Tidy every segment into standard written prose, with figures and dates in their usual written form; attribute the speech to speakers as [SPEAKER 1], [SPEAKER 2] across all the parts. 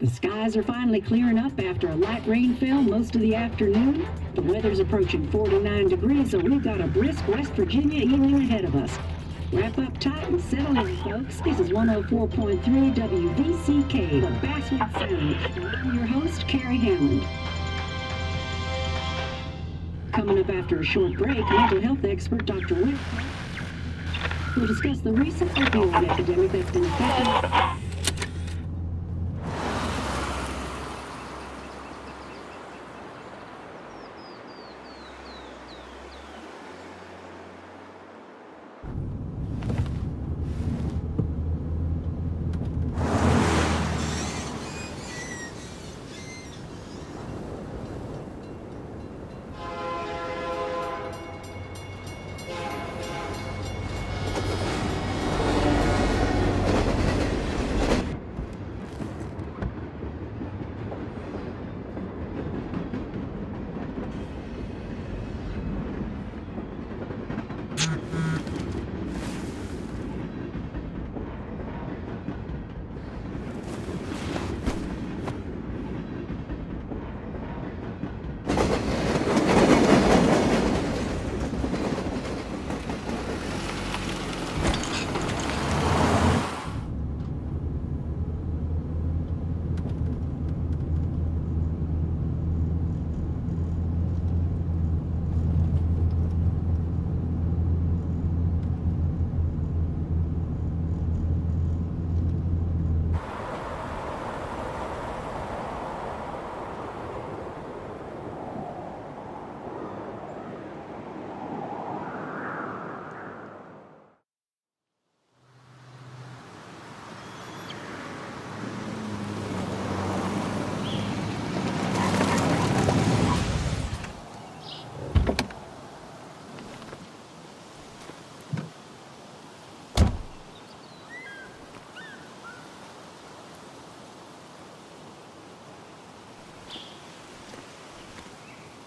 [SPEAKER 1] The skies are finally clearing up after a light rainfall most of the afternoon. The weather's approaching 49 degrees, so we've got a brisk West Virginia evening ahead of us. Wrap up tight and settle in, folks. This is 104.3 WVCK, the Basswood Sound. And I'm your host, Carrie Hammond. Coming up after a short break, mental health expert Dr. Wick will discuss the recent opioid epidemic that's been affecting...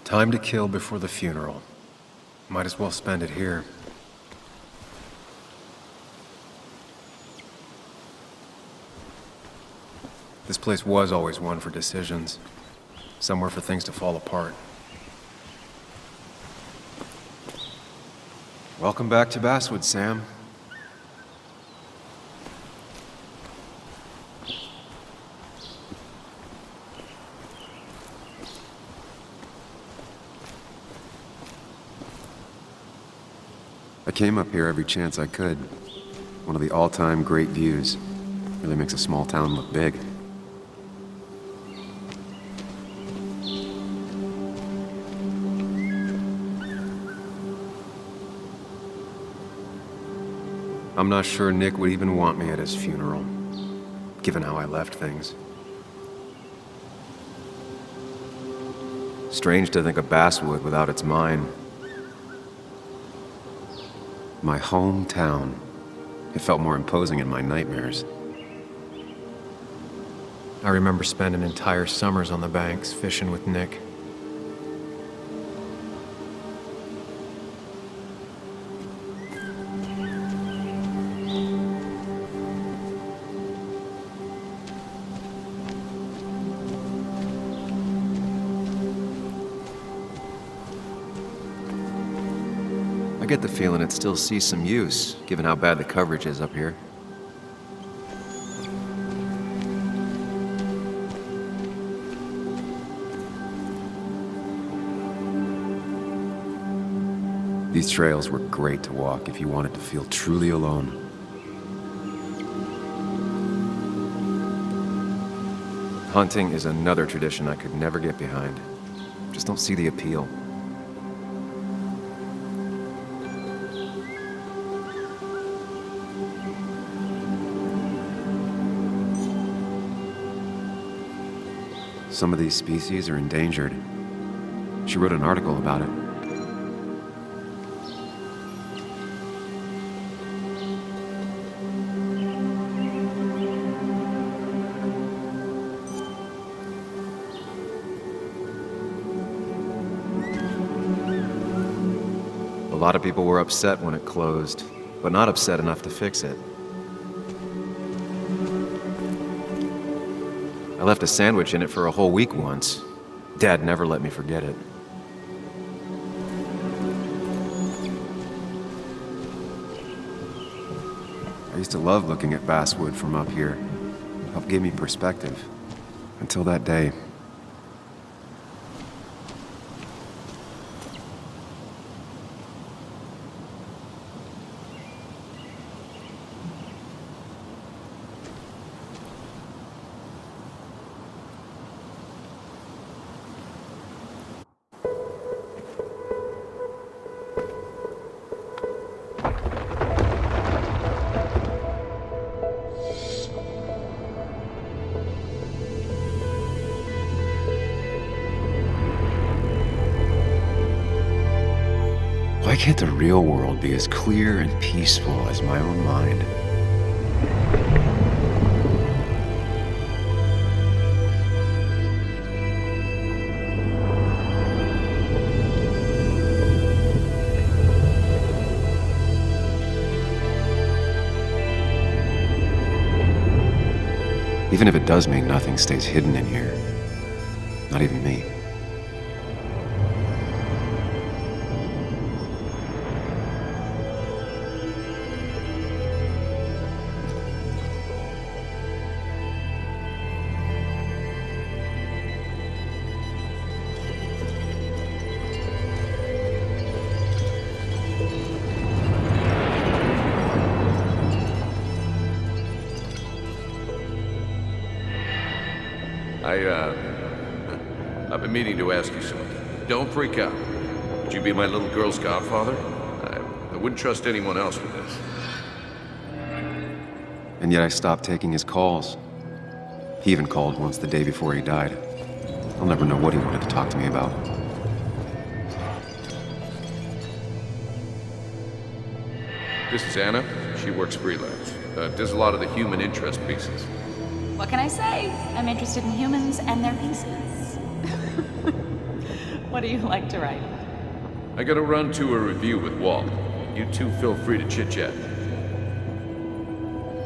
[SPEAKER 2] Time to kill before the funeral. Might as well spend it here. This place was always one for decisions. Somewhere for things to fall apart. Welcome back to Basswood, Sam. I came up here every chance I could. One of the all-time great views. Really makes a small town look big. I'm not sure Nick would even want me at his funeral, given how I left things. Strange to think of Basswood without its mine. My hometown. It felt more imposing in my nightmares. I remember spending entire summers on the banks fishing with Nick. I get the feeling it still sees some use, given how bad the coverage is up here. These trails were great to walk if you wanted to feel truly alone. Hunting is another tradition I could never get behind. Just don't see the appeal. Some of these species are endangered. She wrote an article about it. A lot of people were upset when it closed, but not upset enough to fix it. I left a sandwich in it for a whole week once. Dad never let me forget it. I used to love looking at Basswood from up here. It helped give me perspective. Until that day. Why can't the real world be as clear and peaceful as my own mind? Even if it does mean nothing stays hidden in here. Not even me.
[SPEAKER 3] I've been meaning to ask you something. Don't freak out. Would you be my little girl's godfather? I wouldn't trust anyone else with this.
[SPEAKER 2] And yet I stopped taking his calls. He even called once the day before he died. I'll never know what he wanted to talk to me about.
[SPEAKER 3] This is Anna. She works freelance. Does a lot of the human interest pieces.
[SPEAKER 4] What can I say? I'm interested in humans and their pieces. What do you like to write?
[SPEAKER 3] I gotta run to a review with Walt. You two feel free to chit-chat.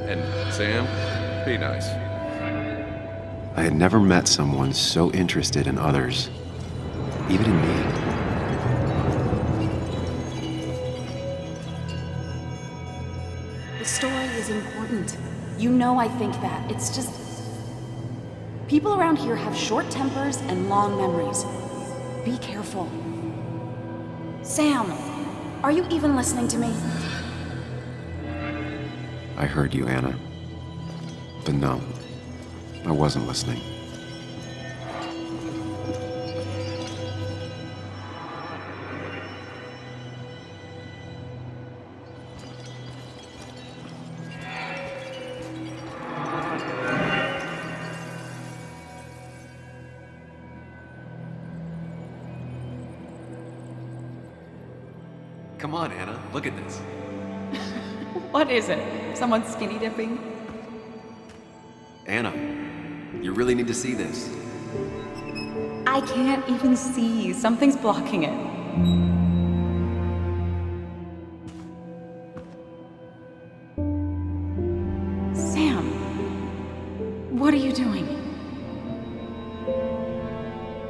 [SPEAKER 3] And Sam, be nice.
[SPEAKER 2] I had never met someone so interested in others, even in me.
[SPEAKER 4] The story is important. You know I think that. It's just... people around here have short tempers and long memories. Be careful. Sam, are you even listening to me?
[SPEAKER 2] I heard you, Anna. But no, I wasn't listening. Come on, Anna, look at this.
[SPEAKER 4] What is it? Someone skinny dipping?
[SPEAKER 2] Anna, you really need to see this.
[SPEAKER 4] I can't even see. Something's blocking it. Sam, what are you doing?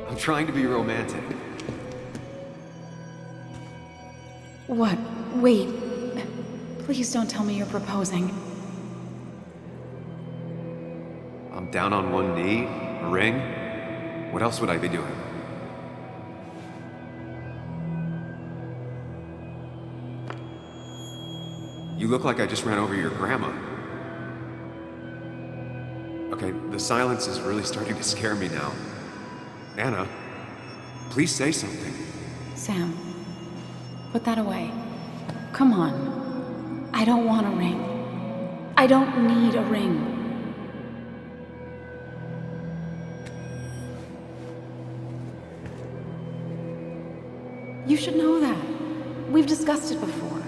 [SPEAKER 2] I'm trying to be romantic.
[SPEAKER 4] What? Wait. Please don't tell me you're proposing.
[SPEAKER 2] I'm down on one knee, a ring. What else would I be doing? You look like I just ran over your grandma. Okay, the silence is really starting to scare me now. Anna, please say something.
[SPEAKER 4] Sam, put that away. Come on. I don't want a ring. I don't need a ring. You should know that. We've discussed it before.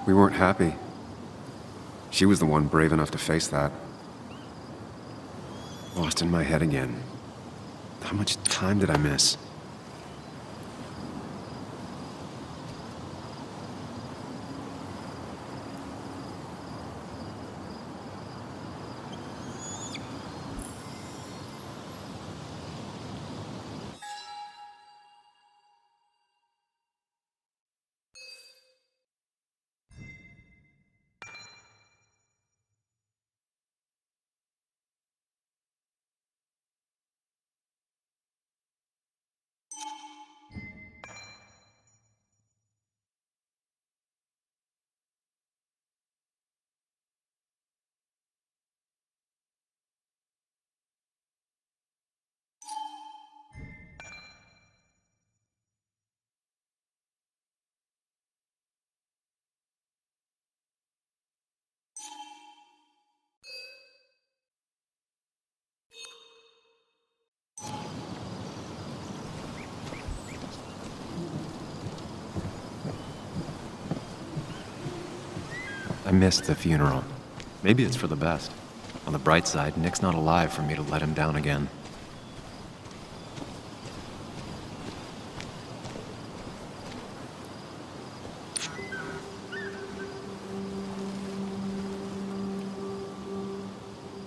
[SPEAKER 2] We weren't happy. She was the one brave enough to face that. Lost in my head again. How much time did I miss? I missed the funeral. Maybe it's for the best. On the bright side, Nick's not alive for me to let him down again.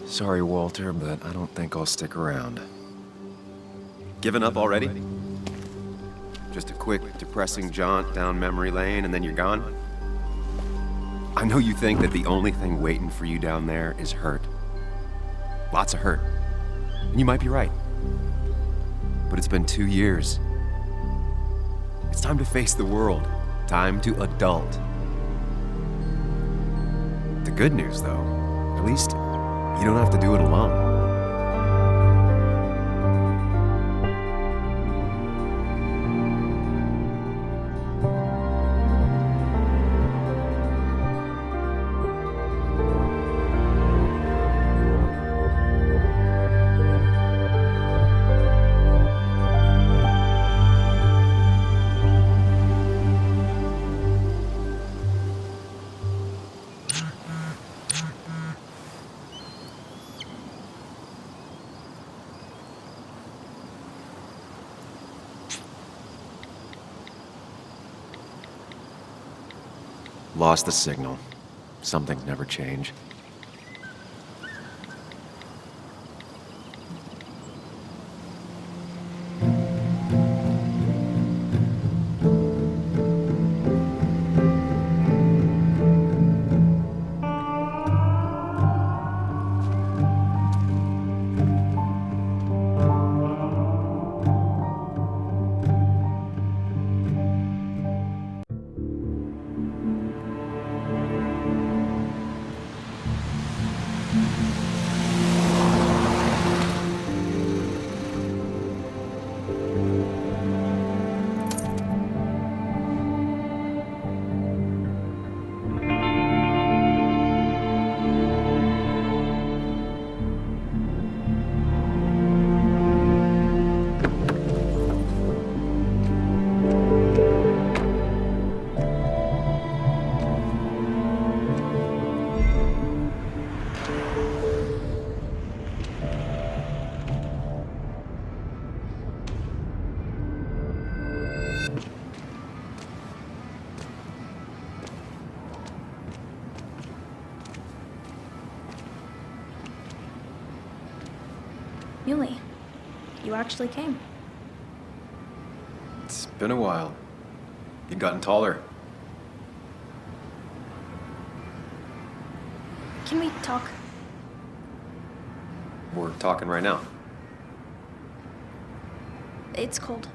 [SPEAKER 2] Sorry, Walter, but I don't think I'll stick around. Given up already? Just a quick, depressing jaunt down memory lane and then you're gone? I know you think that the only thing waiting for you down there is hurt. Lots of hurt. And you might be right. But it's been 2 years. It's time to face the world. Time to adult. The good news, though, at least you don't have to do it alone. Lost the signal. Some things never change.
[SPEAKER 5] Yuli, you actually came.
[SPEAKER 2] It's been a while. You've gotten taller.
[SPEAKER 5] Can we talk?
[SPEAKER 2] We're talking right now.
[SPEAKER 5] It's cold.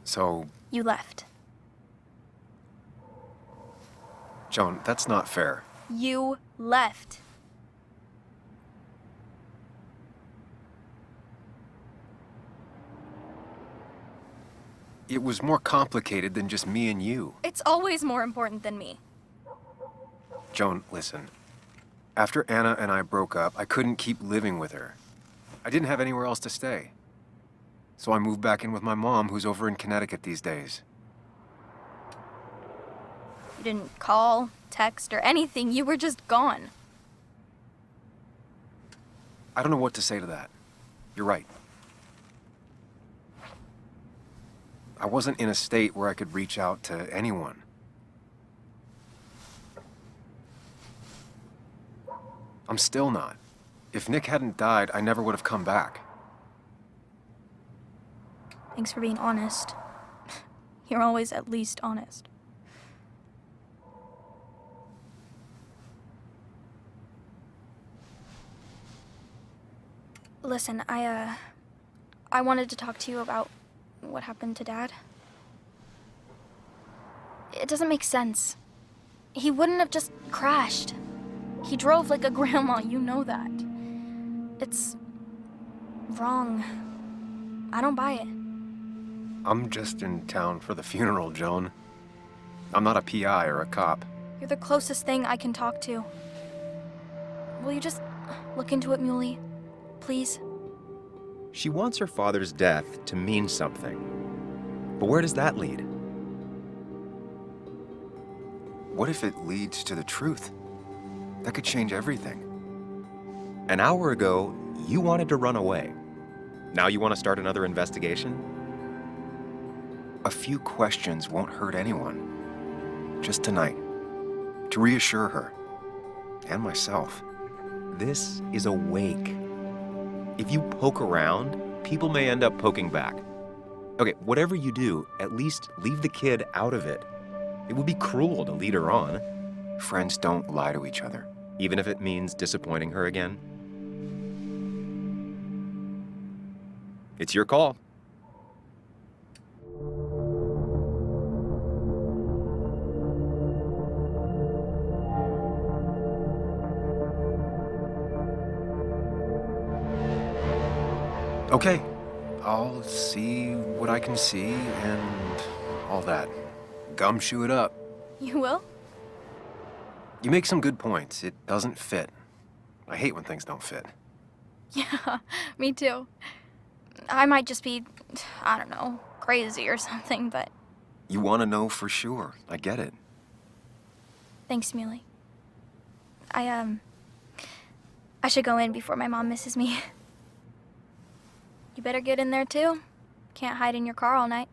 [SPEAKER 2] So,
[SPEAKER 5] You left.
[SPEAKER 2] Joan, that's not fair.
[SPEAKER 5] You left.
[SPEAKER 2] It was more complicated than just me and you.
[SPEAKER 5] It's always more important than me.
[SPEAKER 2] Joan, listen. After Anna and I broke up, I couldn't keep living with her. I didn't have anywhere else to stay. So I moved back in with my mom, who's over in Connecticut these days.
[SPEAKER 5] You didn't call, text, or anything. You were just gone.
[SPEAKER 2] I don't know what to say to that. You're right. I wasn't in a state where I could reach out to anyone. I'm still not. If Nick hadn't died, I never would have come back.
[SPEAKER 5] Thanks for being honest. You're always at least honest. Listen, I wanted to talk to you about what happened to Dad. It doesn't make sense. He wouldn't have just crashed. He drove like a grandma, you know that. It's wrong. I don't buy it.
[SPEAKER 2] I'm just in town for the funeral, Joan. I'm not a PI or a cop.
[SPEAKER 5] You're the closest thing I can talk to. Will you just look into it, Muley? Please?
[SPEAKER 2] She wants her father's death to mean something. But where does that lead? What if it leads to the truth? That could change everything. An hour ago, you wanted to run away. Now you want to start another investigation? A few questions won't hurt anyone. Just tonight. To reassure her. And myself. This is a wake. If you poke around, people may end up poking back. Okay, whatever you do, at least leave the kid out of it. It would be cruel to lead her on. Friends don't lie to each other, even if it means disappointing her again. It's your call. Okay, I'll see what I can see and all that. Gumshoe it up.
[SPEAKER 5] You will?
[SPEAKER 2] You make some good points. It doesn't fit. I hate when things don't fit.
[SPEAKER 5] Yeah, me too. I might just be, I don't know, crazy or something, but...
[SPEAKER 2] You want to know for sure. I get it.
[SPEAKER 5] Thanks, Muley. I should go in before my mom misses me. You better get in there, too. Can't hide in your car all night.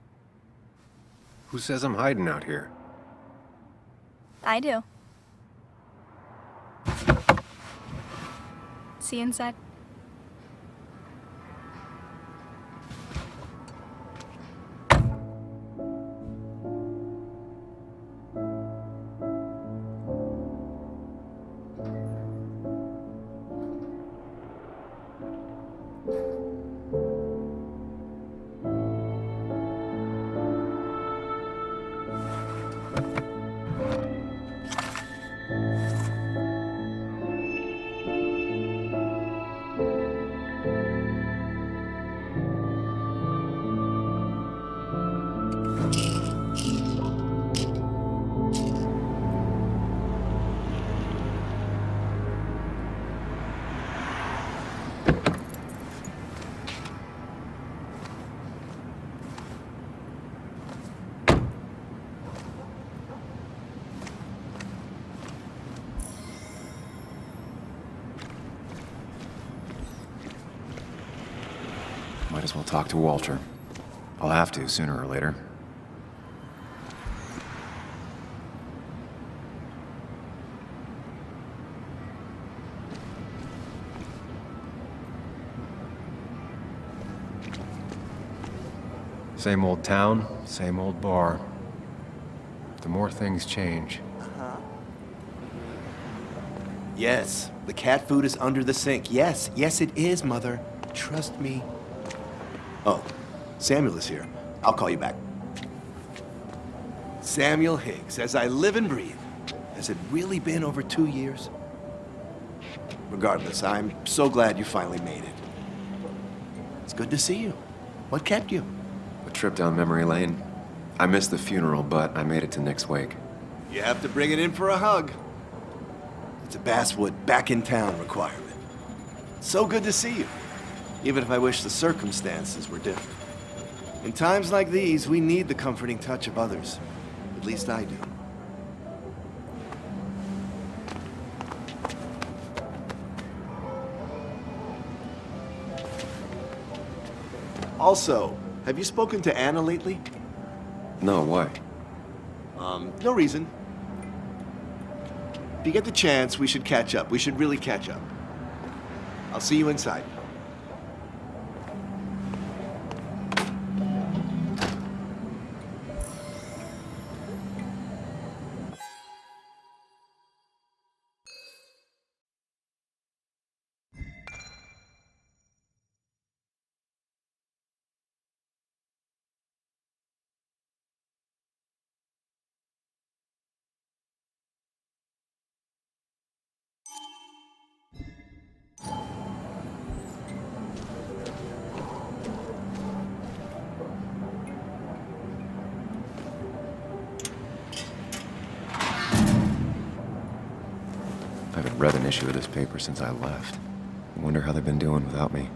[SPEAKER 2] Who says I'm hiding out here?
[SPEAKER 5] I do. See you inside.
[SPEAKER 2] Might as well talk to Walter. I'll have to sooner or later. Same old town, same old bar. The more things change.
[SPEAKER 6] Yes, the cat food is under the sink. Yes, yes it is, Mother. Trust me. Oh, Samuel is here. I'll call you back. Samuel Higgs, as I live and breathe. Has it really been over 2 years? Regardless, I'm so glad you finally made it. It's good to see you. What kept you?
[SPEAKER 2] A trip down memory lane. I missed the funeral, but I made it to Nick's wake.
[SPEAKER 6] You have to bring it in for a hug. It's a Basswood back in town requirement. So good to see you. Even if I wish the circumstances were different. In times like these, we need the comforting touch of others. At least I do. Also, have you spoken to Anna lately?
[SPEAKER 2] No, why?
[SPEAKER 6] No reason. If you get the chance, we should catch up. We should really catch up. I'll see you inside.
[SPEAKER 2] I haven't read an issue of this paper since I left. I wonder how they've been doing without me.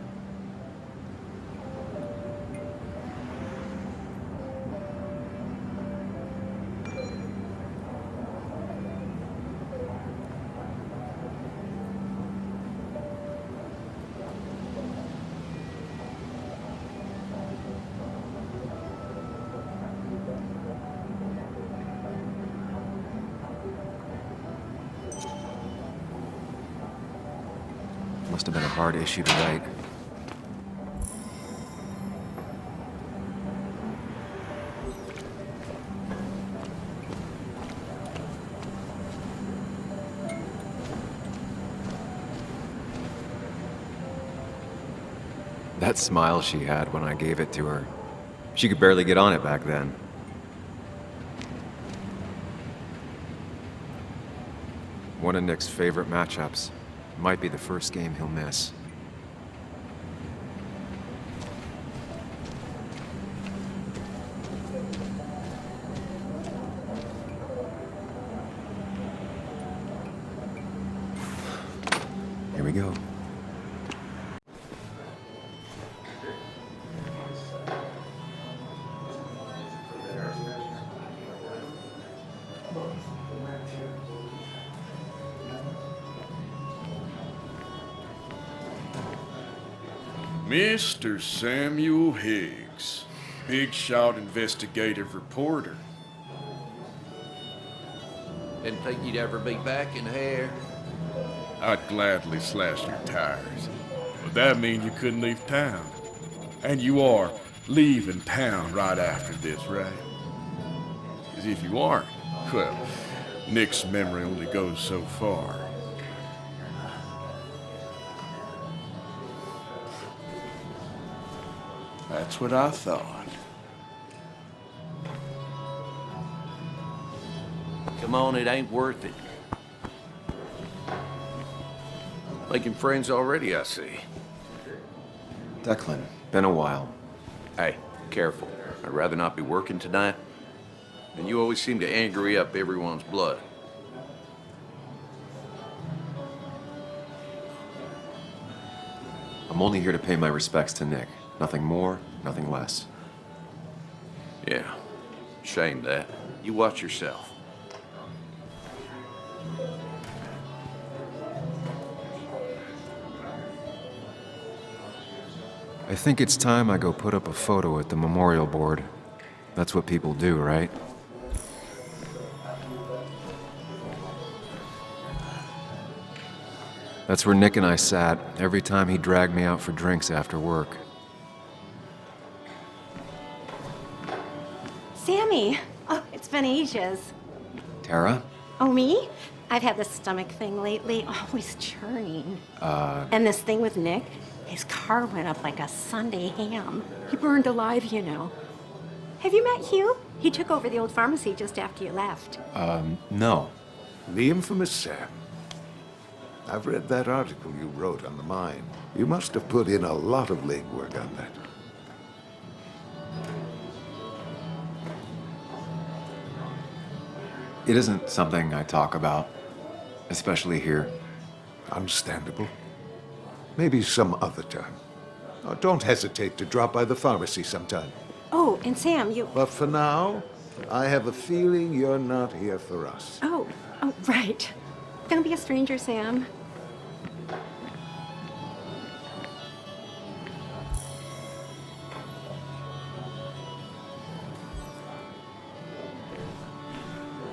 [SPEAKER 2] Must have been a hard issue to write. That smile she had when I gave it to her. She could barely get on it back then. One of Nick's favorite matchups. Might be the first game he'll miss. Here we go.
[SPEAKER 7] Mr. Samuel Higgs, big shot investigative reporter.
[SPEAKER 3] Didn't think you'd ever be back in here.
[SPEAKER 7] I'd gladly slash your tires, but that means you couldn't leave town. And you are leaving town right after this, right? As if you aren't, well, Nick's memory only goes so far. That's what I thought.
[SPEAKER 3] Come on, it ain't worth it. Making friends already, I see.
[SPEAKER 2] Declan, been a while.
[SPEAKER 3] Hey, careful. I'd rather not be working tonight. And you always seem to angry up everyone's blood.
[SPEAKER 2] I'm only here to pay my respects to Nick. Nothing more, nothing less.
[SPEAKER 3] Yeah, shame that. You watch yourself.
[SPEAKER 2] I think it's time I go put up a photo at the memorial board. That's what people do, right? That's where Nick and I sat every time he dragged me out for drinks after work.
[SPEAKER 8] Sammy! Oh, it's been ages.
[SPEAKER 2] Tara?
[SPEAKER 8] Oh, me? I've had this stomach thing lately, always churning. And this thing with Nick, his car went up like a Sunday ham. He burned alive, you know. Have you met Hugh? He took over the old pharmacy just after you left.
[SPEAKER 2] No.
[SPEAKER 9] The infamous Sam. I've read that article you wrote on the mine. You must have put in a lot of legwork on that.
[SPEAKER 2] It isn't something I talk about, especially here.
[SPEAKER 9] Understandable. Maybe some other time. Oh, don't hesitate to drop by the pharmacy sometime.
[SPEAKER 8] Oh, and Sam, you...
[SPEAKER 9] But for now, I have a feeling you're not here for us.
[SPEAKER 8] Oh, right. Don't be a stranger, Sam.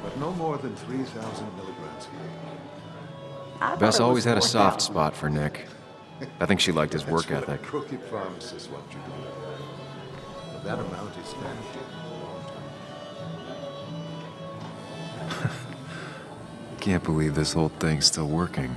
[SPEAKER 9] But no more than 3,000 milligrams here.
[SPEAKER 2] Bess always had a soft spot for Nick. I think she liked his work
[SPEAKER 9] That's
[SPEAKER 2] ethic.
[SPEAKER 9] what crooked pharmacists want you to do. But that amount is vanishing.
[SPEAKER 2] Can't believe this whole thing's still working.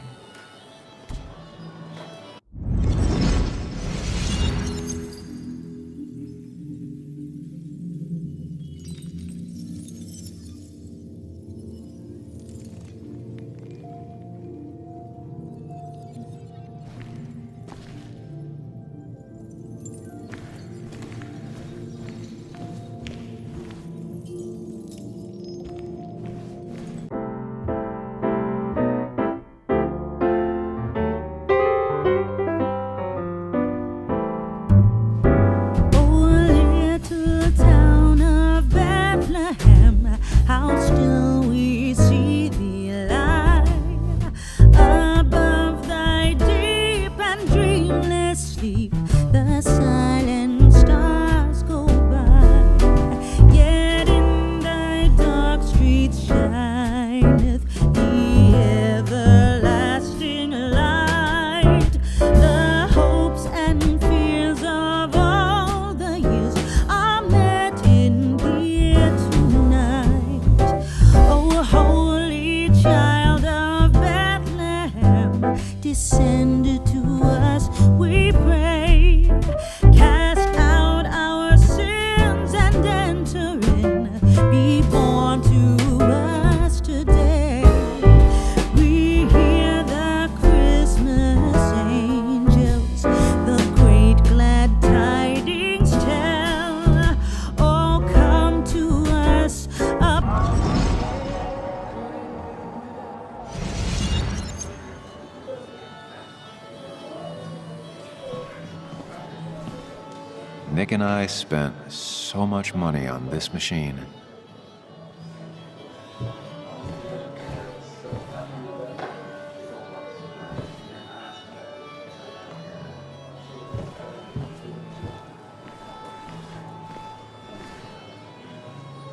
[SPEAKER 2] Nick and I spent so much money on this machine.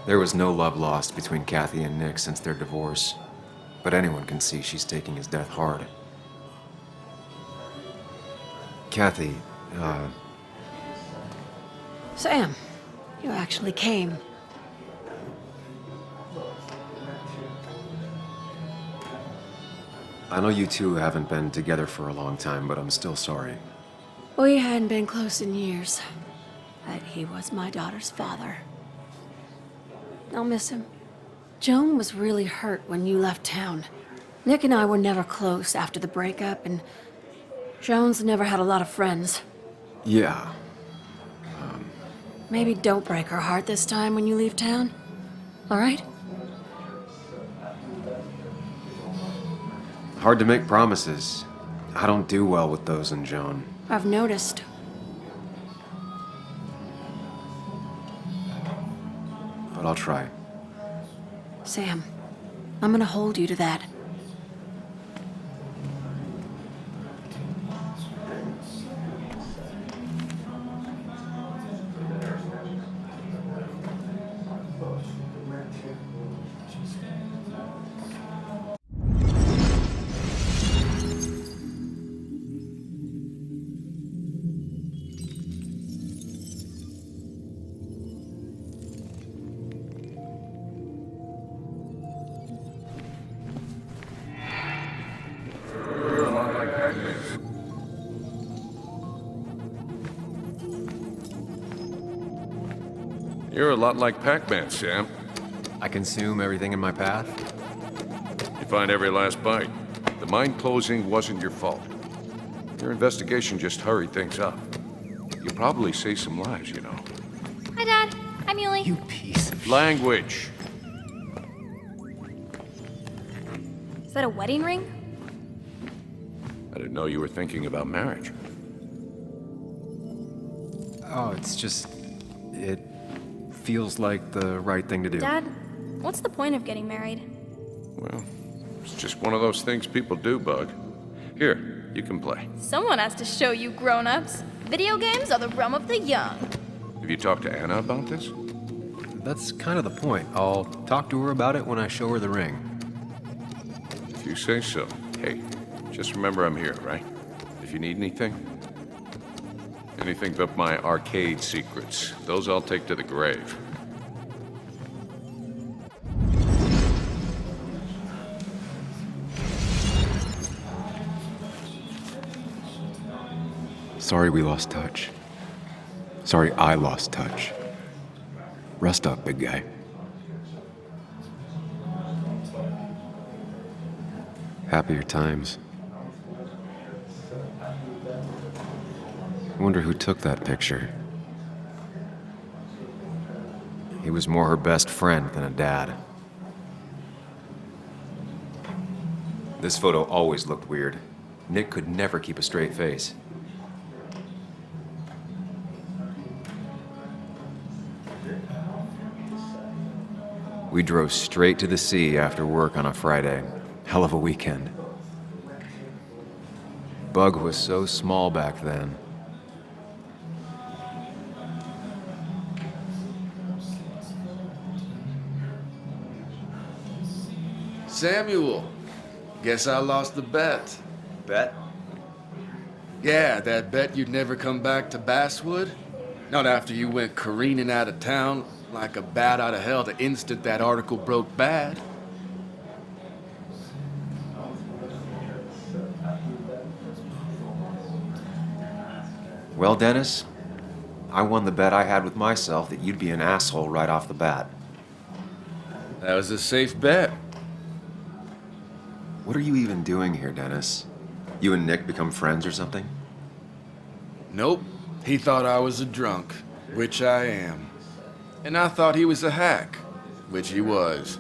[SPEAKER 2] There was no love lost between Kathy and Nick since their divorce, but anyone can see she's taking his death hard. Kathy,
[SPEAKER 8] Sam, you actually came.
[SPEAKER 2] I know you two haven't been together for a long time, but I'm still sorry.
[SPEAKER 8] We hadn't been close in years, but he was my daughter's father. I'll miss him. Joan was really hurt when you left town. Nick and I were never close after the breakup, and Joan's never had a lot of friends.
[SPEAKER 2] Yeah.
[SPEAKER 8] Maybe don't break her heart this time when you leave town, all right?
[SPEAKER 2] Hard to make promises. I don't do well with those in Joan.
[SPEAKER 8] I've noticed.
[SPEAKER 2] But I'll try.
[SPEAKER 8] Sam, I'm gonna hold you to that.
[SPEAKER 3] You're a lot like Pac-Man, Sam.
[SPEAKER 2] I consume everything in my path?
[SPEAKER 3] You find every last bite. The mine closing wasn't your fault. Your investigation just hurried things up. You'll probably save some lives, you know.
[SPEAKER 5] Hi, Dad. I'm Muley.
[SPEAKER 2] You piece of
[SPEAKER 3] Language.
[SPEAKER 5] Is that a wedding ring?
[SPEAKER 3] I didn't know you were thinking about marriage.
[SPEAKER 2] Oh, it's just... feels like the right thing to do.
[SPEAKER 5] Dad, what's the point of getting married?
[SPEAKER 3] Well, it's just one of those things people do, Bug. Here, you can play.
[SPEAKER 5] Someone has to show you grown-ups. Video games are the realm of the young.
[SPEAKER 3] Have you talked to Anna about this?
[SPEAKER 2] That's kind of the point. I'll talk to her about it when I show her the ring.
[SPEAKER 3] If you say so. Hey, just remember I'm here, right? If you need anything. Anything but my arcade secrets. Those I'll take to the grave.
[SPEAKER 2] Sorry we lost touch. Sorry I lost touch. Rest up, big guy. Happier times. I wonder who took that picture. He was more her best friend than a dad. This photo always looked weird. Nick could never keep a straight face. We drove straight to the sea after work on a Friday. Hell of a weekend. Bug was so small back then.
[SPEAKER 7] Samuel, guess I lost the bet.
[SPEAKER 2] Bet?
[SPEAKER 7] Yeah, that bet you'd never come back to Basswood. Not after you went careening out of town like a bat out of hell the instant that article broke bad.
[SPEAKER 2] Well, Dennis, I won the bet I had with myself that you'd be an asshole right off the bat.
[SPEAKER 7] That was a safe bet.
[SPEAKER 2] What are you even doing here, Dennis? You and Nick become friends or something?
[SPEAKER 7] Nope. He thought I was a drunk, which I am. And I thought he was a hack, which he was.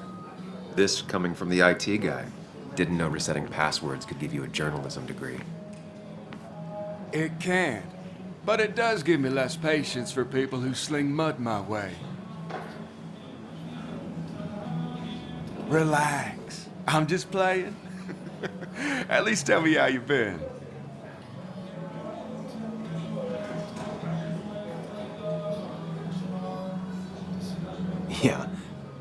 [SPEAKER 2] This coming from the IT guy. Didn't know resetting passwords could give you a journalism degree.
[SPEAKER 7] It can. But it does give me less patience for people who sling mud my way. Relax. I'm just playing. At least tell me how you been.
[SPEAKER 2] Yeah,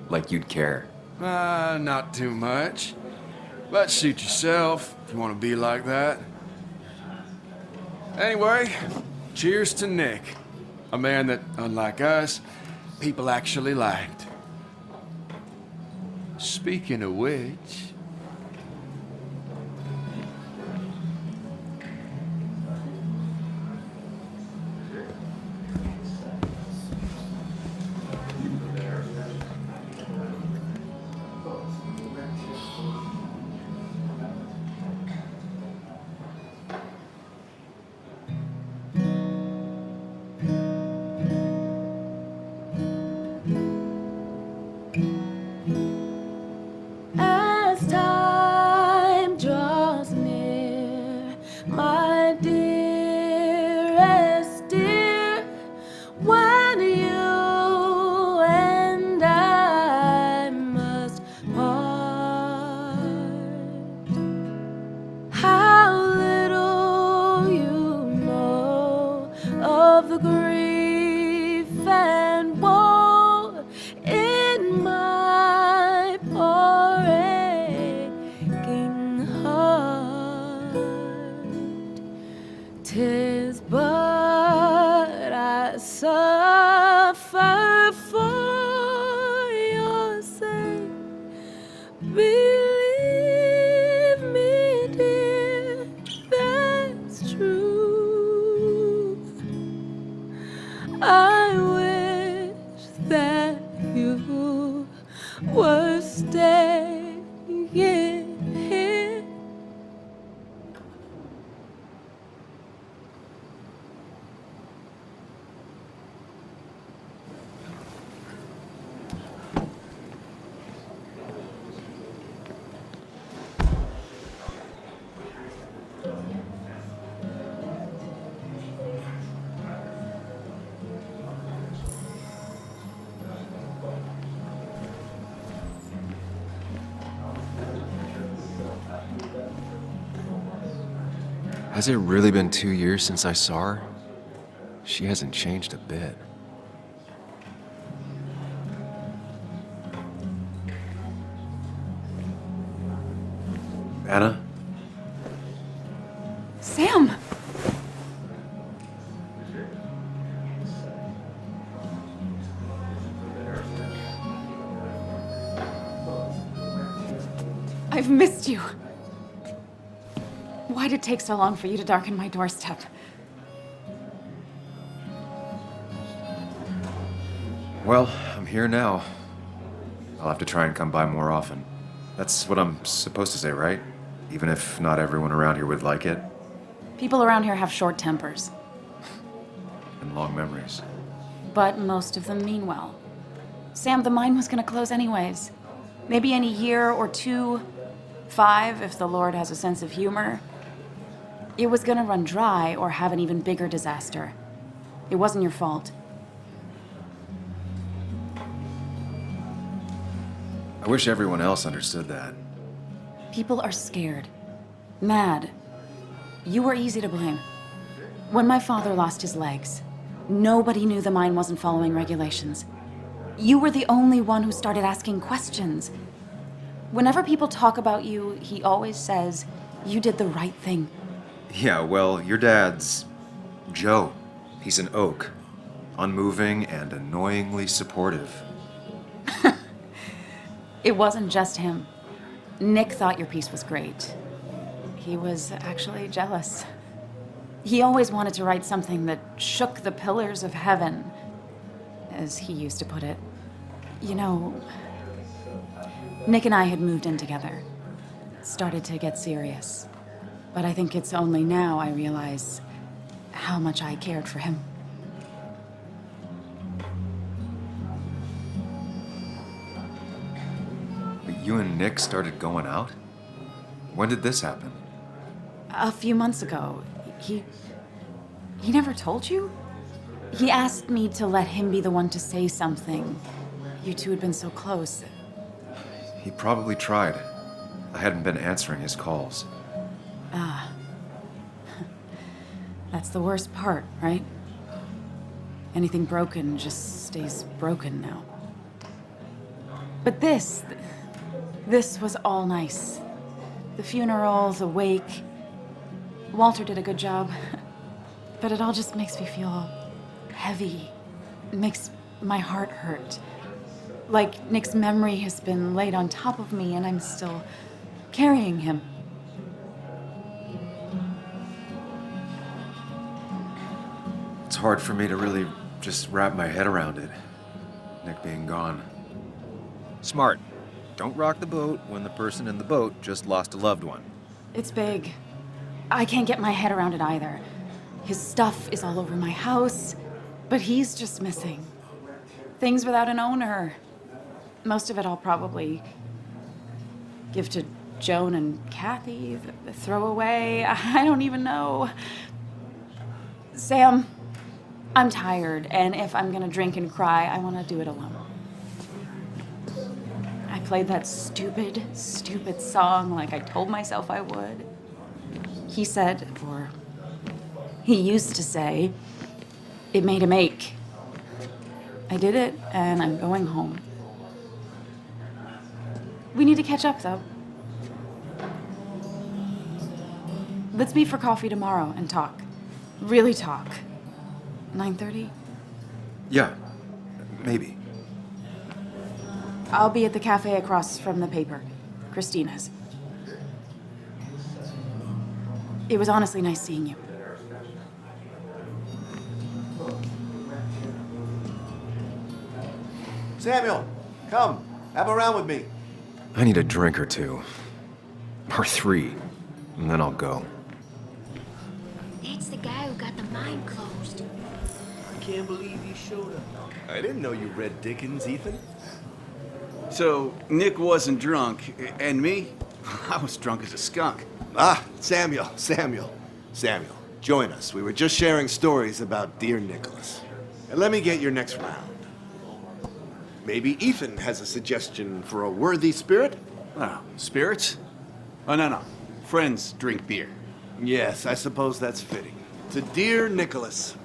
[SPEAKER 2] like you'd care.
[SPEAKER 7] Not too much. But suit yourself if you want to be like that. Anyway, cheers to Nick. A man that, unlike us, people actually liked. Speaking of which...
[SPEAKER 10] As time draws near, my dearest dear, when you and I must part, how little you know of the grief and woe in my poor aching heart.
[SPEAKER 2] Has it really been 2 years since I saw her? She hasn't changed a bit. Anna?
[SPEAKER 4] Sam! I've missed you. Why'd it take so long for you to darken my doorstep?
[SPEAKER 2] Well, I'm here now. I'll have to try and come by more often. That's what I'm supposed to say, right? Even if not everyone around here would like it.
[SPEAKER 4] People around here have short tempers,
[SPEAKER 2] And long memories.
[SPEAKER 4] but most of them mean well. Sam, the mine was gonna close anyways. Maybe in a year or 2, 5, if the Lord has a sense of humor. It was gonna run dry or have an even bigger disaster. It wasn't your fault.
[SPEAKER 2] I wish everyone else understood that.
[SPEAKER 4] People are scared. Mad. You were easy to blame. When my father lost his legs, nobody knew the mine wasn't following regulations. You were the only one who started asking questions. Whenever people talk about you, he always says, you did the right thing.
[SPEAKER 2] Yeah, well, your dad's Joe. He's an oak. Unmoving and annoyingly supportive.
[SPEAKER 4] It wasn't just him. Nick thought your piece was great. He was actually jealous. He always wanted to write something that shook the pillars of heaven, as he used to put it. You know, Nick and I had moved in together. It started to get serious. But I think it's only now I realize how much I cared for him.
[SPEAKER 2] But you and Nick started going out? When did this happen?
[SPEAKER 4] A few months ago, he never told you? He asked me to let him be the one to say something. You two had been so close.
[SPEAKER 2] He probably tried. I hadn't been answering his calls.
[SPEAKER 4] Ah. That's the worst part, right? Anything broken just stays broken now. But this was all nice. The funeral, the wake. Walter did a good job. But it all just makes me feel heavy. It makes my heart hurt. Like Nick's memory has been laid on top of me and I'm still carrying him.
[SPEAKER 2] It's hard for me to really just wrap my head around it. Nick being gone. Smart. Don't rock the boat when the person in the boat just lost a loved one.
[SPEAKER 4] It's big. I can't get my head around it either. His stuff is all over my house, but he's just missing. Things without an owner. Most of it I'll probably give to Joan and Kathy, throw away. I don't even know. Sam, I'm tired, and if I'm gonna drink and cry, I wanna do it alone. I played that stupid song like I told myself I would. He said, or he used to say, it made him ache. I did it, and I'm going home. We need to catch up, though. Let's meet for coffee tomorrow and talk. Really talk. 9:30?
[SPEAKER 2] Yeah, maybe.
[SPEAKER 4] I'll be at the cafe across from the paper. Christina's. It was honestly nice seeing you.
[SPEAKER 6] Samuel, come. Have a round with me.
[SPEAKER 2] I need a drink or two. Or 3. And then I'll go.
[SPEAKER 11] That's the guy who got the mine closed.
[SPEAKER 6] I can't believe you showed up. I didn't know you read Dickens, Ethan.
[SPEAKER 12] So, Nick wasn't drunk, and me? I was drunk as a skunk.
[SPEAKER 6] Ah, Samuel. Join us. We were just sharing stories about dear Nicholas. And let me get your next round. Maybe Ethan has a suggestion for a worthy spirit?
[SPEAKER 12] Oh, spirits? Oh, no. Friends drink beer.
[SPEAKER 6] Yes, I suppose that's fitting. To dear Nicholas.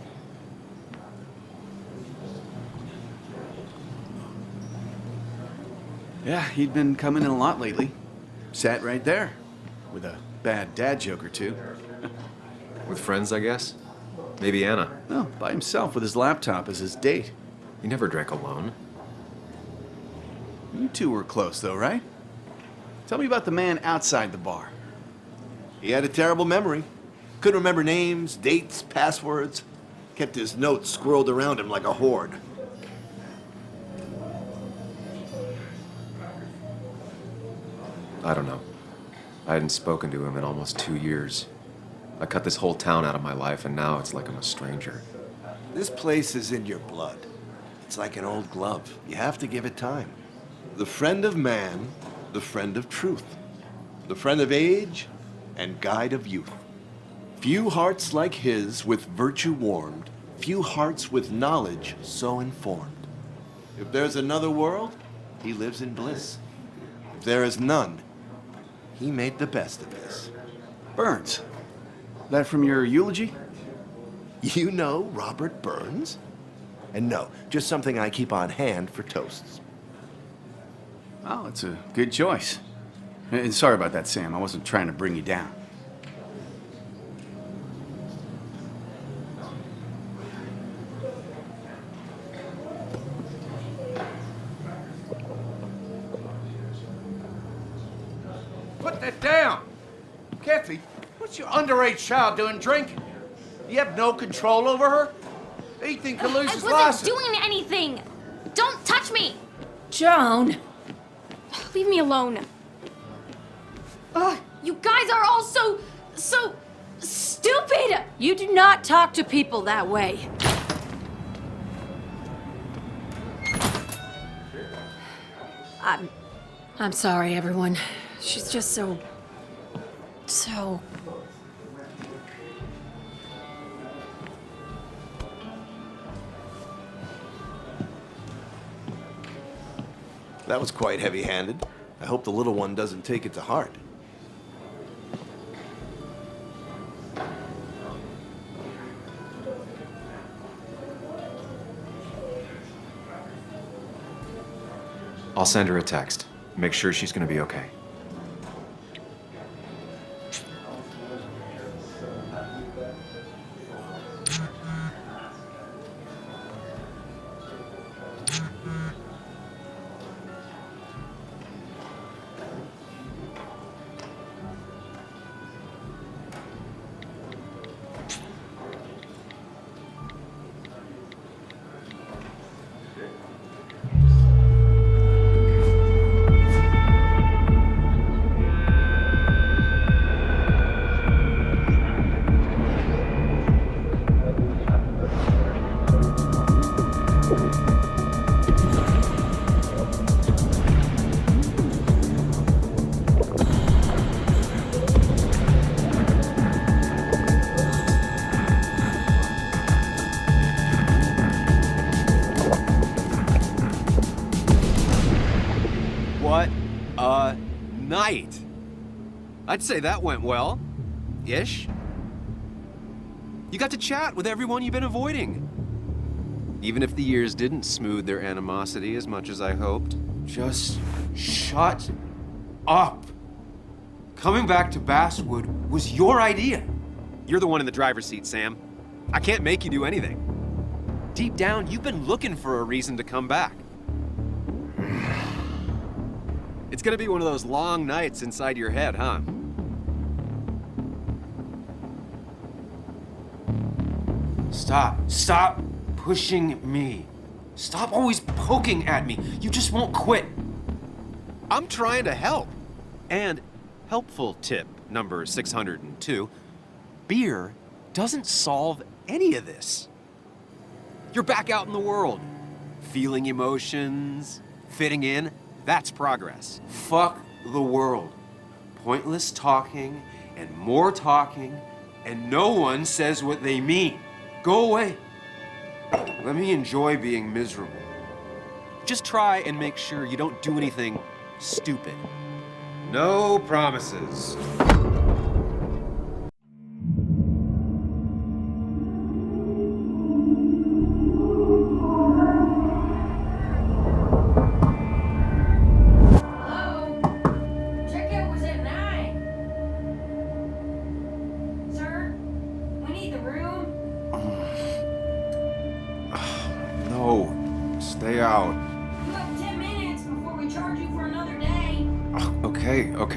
[SPEAKER 12] Yeah, he'd been coming in a lot lately. Sat right there, with a bad dad joke or two.
[SPEAKER 2] With friends, I guess? Maybe Anna.
[SPEAKER 12] No, by himself with his laptop as his date.
[SPEAKER 2] He never drank alone.
[SPEAKER 12] You two were close, though, right? Tell me about the man outside the bar.
[SPEAKER 6] He had a terrible memory. Couldn't remember names, dates, passwords. Kept his notes squirreled around him like a hoard.
[SPEAKER 2] I don't know. I hadn't spoken to him in almost 2 years. I cut this whole town out of my life, and now it's like I'm a stranger.
[SPEAKER 6] This place is in your blood. It's like an old glove. You have to give it time. The friend of man, the friend of truth. The friend of age, and guide of youth. Few hearts like his with virtue warmed, few hearts with knowledge so informed. If there's another world, he lives in bliss. If there is none, he made the best of this.
[SPEAKER 12] Burns. That from your eulogy?
[SPEAKER 6] You know Robert Burns? And no, just something I keep on hand for toasts.
[SPEAKER 12] Oh, it's a good choice. And sorry about that, Sam. I wasn't trying to bring you down.
[SPEAKER 13] Put that down! Kathy, what's your underage child doing drinking? You have no control over her? Ethan could lose his
[SPEAKER 11] I
[SPEAKER 13] license.
[SPEAKER 11] wasn't doing anything! Don't touch me!
[SPEAKER 10] Joan!
[SPEAKER 11] Leave me alone. Ugh, you guys are all so stupid!
[SPEAKER 10] You do not talk to people that way. I'm sorry, everyone. She's just so...
[SPEAKER 6] That was quite heavy-handed. I hope the little one doesn't take it to heart.
[SPEAKER 2] I'll send her a text. Make sure she's gonna be okay. What a night! I'd say that went well. Ish. You got to chat with everyone you've been avoiding. Even if the years didn't smooth their animosity as much as I hoped. Just shut up. Coming back to Basswood was your idea. You're the one in the driver's seat, Sam. I can't make you do anything. Deep down, you've been looking for a reason to come back. It's gonna be one of those long nights inside your head, huh? Stop pushing me. Stop always poking at me. You just won't quit. I'm trying to help. And helpful tip number 602, beer doesn't solve any of this. You're back out in the world, feeling emotions, fitting in. That's progress. Fuck the world. Pointless talking and more talking, and no one says what they mean. Go away. Let me enjoy being miserable. Just try and make sure you don't do anything stupid. No promises. Stay out.
[SPEAKER 11] You got 10 minutes before we charge you for another day.
[SPEAKER 2] Oh, okay. What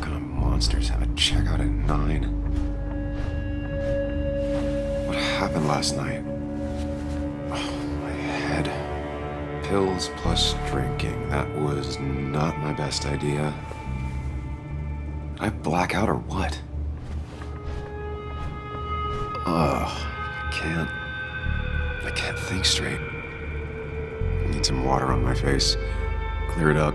[SPEAKER 2] kind of monsters have a checkout at 9? What happened last night? Oh, my head. Pills plus drinking. That was not my best idea. Did I black out or what? Ugh, I can't think straight. I need some water on my face. Clear it up.